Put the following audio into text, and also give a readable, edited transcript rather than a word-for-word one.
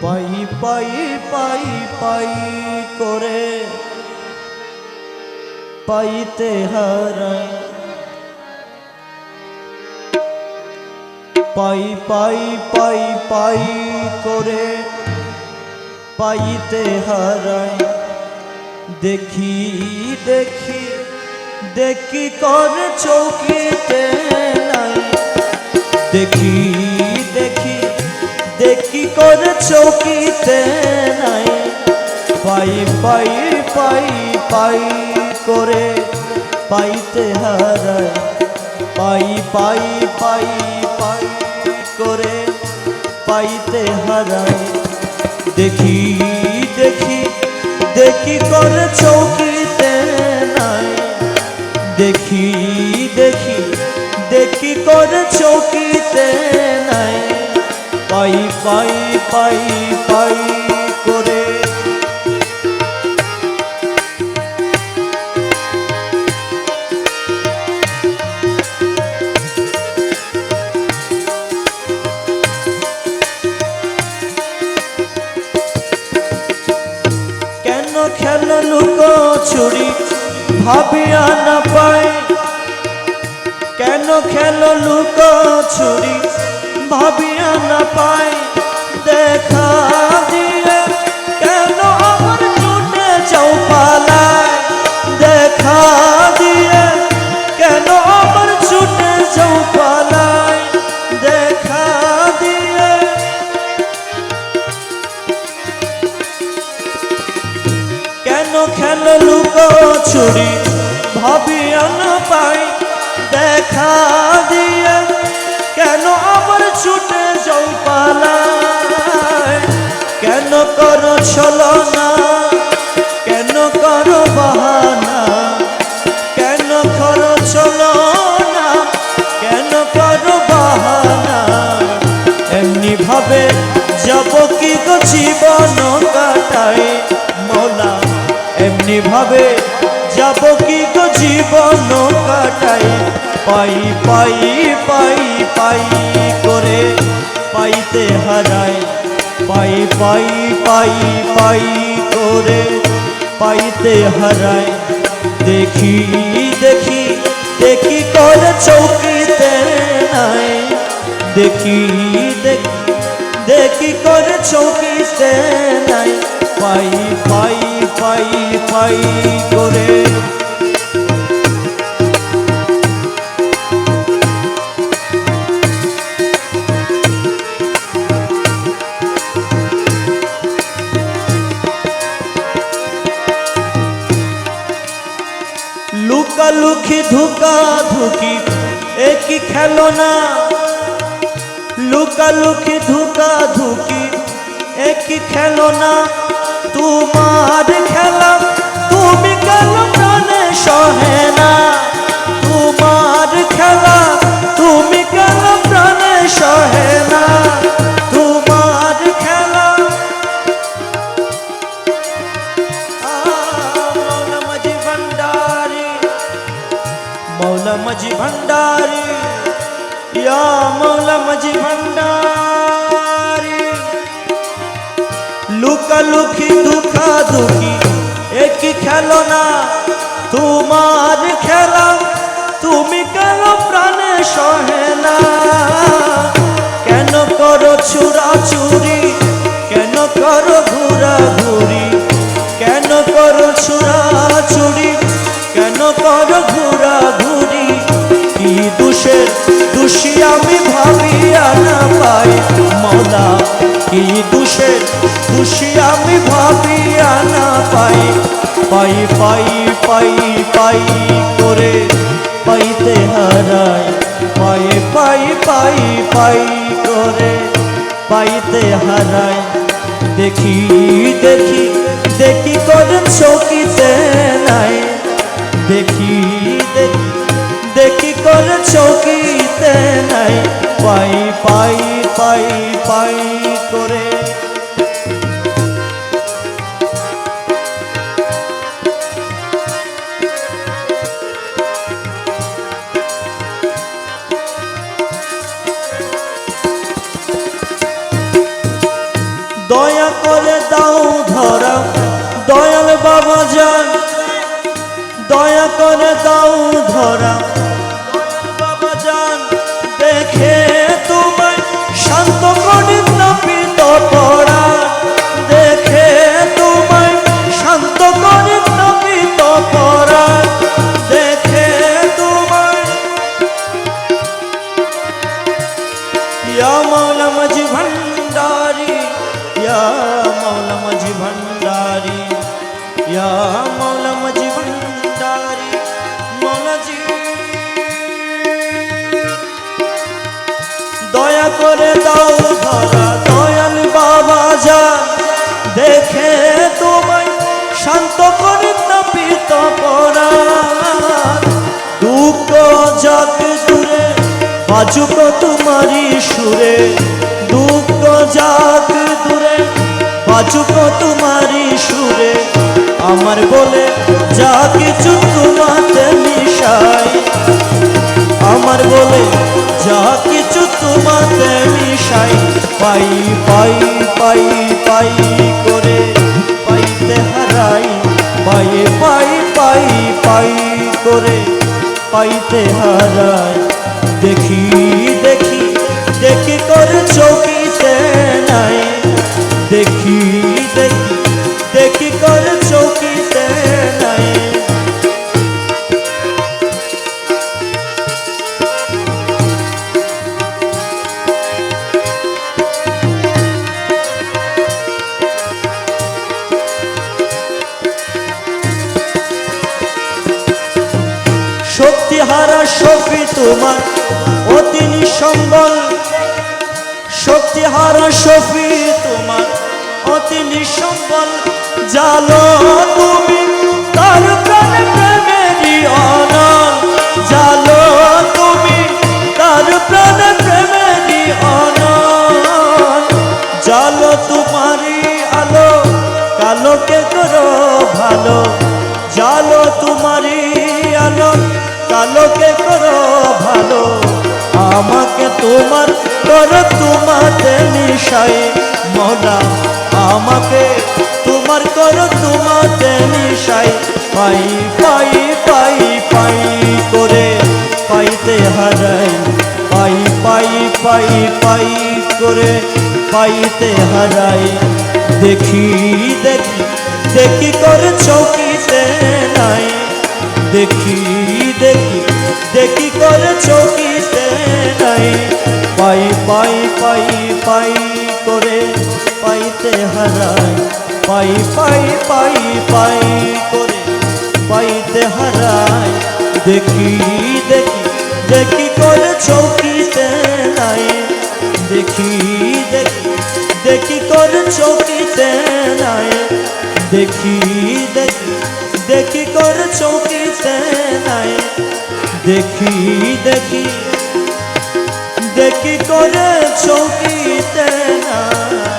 পাই পাই পাই পাই করে পাইতে হারাই, পাই পাই পাই পাই করে পাইতে হারাই। দেখি দেখি দেখি কর চৌকিতে নাই, দেখি দেখি দেখি কর চৌকিতে নাই। পাই পাই পাই পাই করে পাইতে হারাই, পাই পাই পাই পাই করে পাইতে হারাই। দেখি দেখি দেখি কর চৌকিতে নাই, দেখি দেখি দেখি কর চৌকিতে নাই। পাই পাই পাই পাই করে কেন খেল লুকো চুরি ভাবিয়া না পাই, কেন খেল লুকো চুরি ভাবিয়া না পাই। দেখা দিয়ে কেন আমার ছুটে যাও পালায়, দেখা দিয়ে কেন আমার ছুটে যাও পালায়। দেখা দিয়ে কেন খেল লুকো চুরি ভাবিয়া না পাই। দেখা দিয়ে কেন আমার ছুটে যাও পালায়। কেন করো ছলনা, কেন করো বাহানা, কেন করো ছলনা, কেন করো বাহানা। এমনি ভাবে যাব কি গো জীবন কাটাই মৌলা, এমনি ভাবে যাব কি গো জীবন কাটাই। পাই পাই পাই পাই করে পাইতে হারাই, পাই পাই পাই পাই করে পাইতে হারাই। দেখি দেখি দেখি কর চৌকিতে নাই, দেখি দেখি দেখি কর চৌকিতে নাই। পাই পাই পাই পাই করে লুকালুকি ধুকা ধুকি একই খেলনা, লুকালুকি ধুকা ধুকি একই খেলনা। তোমার খেলা তুমি কেন প্রাণে সহে না, তোমার খেলা তুমি কেন প্রাণে সহে না। তোমার খেলা মৌলা মাঝি ভান্ডারি, মৌলা মাঝি ভান্ডারি, ইয়া মৌলা মাঝি ভান্ডারি। লুকালুকি ধোঁকা ধুকি একই খেলনা, তোমার খেলা তুমি কেন প্রাণে সহে না। কেন করো চুরা চুরি, কেন করো ঘুরা ঘুরি, কেন করো চুরা চুরি, কেন করো ঘুরা ঘুরি। কি দোষের দোষী আমি ভাবিয়া না পাই মৌলা, কি দোষের দোষী আমি ভাবিয়া না পাই। পাই পাই পাই পাই করে পাইতে হারাই, পাই পাই পাই পাই করে পাইতে হারাই। দেখি দেখি দেখি কর চৌকিতে নাই, দেখি দেখি দেখি কর চৌকিতে নাই। পাই পাই পাই পাই করে দয়া করে দাও ধরা দয়াল বাবা যান, দয়া করে দাও ধরা দয়াল বাবা যান, দেখে তোমায় শান্ত করে তাপিত পড়া, দেখে তোমায় শান্ত করে তাপিত পড়া, দেখে তোমায় ইয়া মাওলা মাঝি ভান্ডারি, ইয়া মাওলা মাঝি ভান্ডারি, ইয়া মাওলা মাঝি ভান্ডারি, মাওলাজি দয়া করে দাও ধরা দয়াল বাবা যান, দেখে তোমায় শান্ত করে তাপিত পড়া, দুঃখ যাক দূরে বাজুক তোমারি সুরে, দুঃখ যাক দূরে বাজুক তোমারি সুরে, আমার বলে যা কিছু তোমাতে মিশাই, আমার বলে যা কিছু তোমাতে মিশাই, পাই পাই পাই পাই করে পাইতে হারাই, পাই পাই পাই পাই করে পাইতে হারাই, দেখি দেখি দেখি করে চৌকিতে নাই, দেখি দেখি দেখি করে চৌকিতে নাই, শক্তিহারা শফি তোমার অতি নিঃসম্বল, শক্তিহারা শফি তোমার অতি নিঃসম্বল, জালো তুমি তার প্রাণে প্রেমেরই অনল, জালো তুমি তার প্রাণে প্রেমেরই অনল, জালো তোমারই আলো কালোকে করো ভালো, জালো তোমারই আলো কালোকে করো ভালো, আমাকে তোমার করো তোমাতে মিশাই, মৌলা আমাকে তোমার করো তোমাতে মিশাই, পাই পাই পাই পাই করে পাইতে হারাই, পাই পাই পাই পাই করে পাইতে হারাই, দেখি দেখি দেখি করে চৌকিতে নাই, দেখি দেখি দেখি করে চৌকিতে নাই, পাই পাই পাই পাই করে পাইতে হারাই, পাই পাই পাই পাই করে পাইতে হারাই, দেখি দেখি দেখি করে চৌকিতে নাই, দেখি দেখি দেখি করে চৌকিতে নাই, দেখি দেখি দেখি করে চৌকিতে নাই, দেখি দেখি দেখি করে চৌকিতে নাই।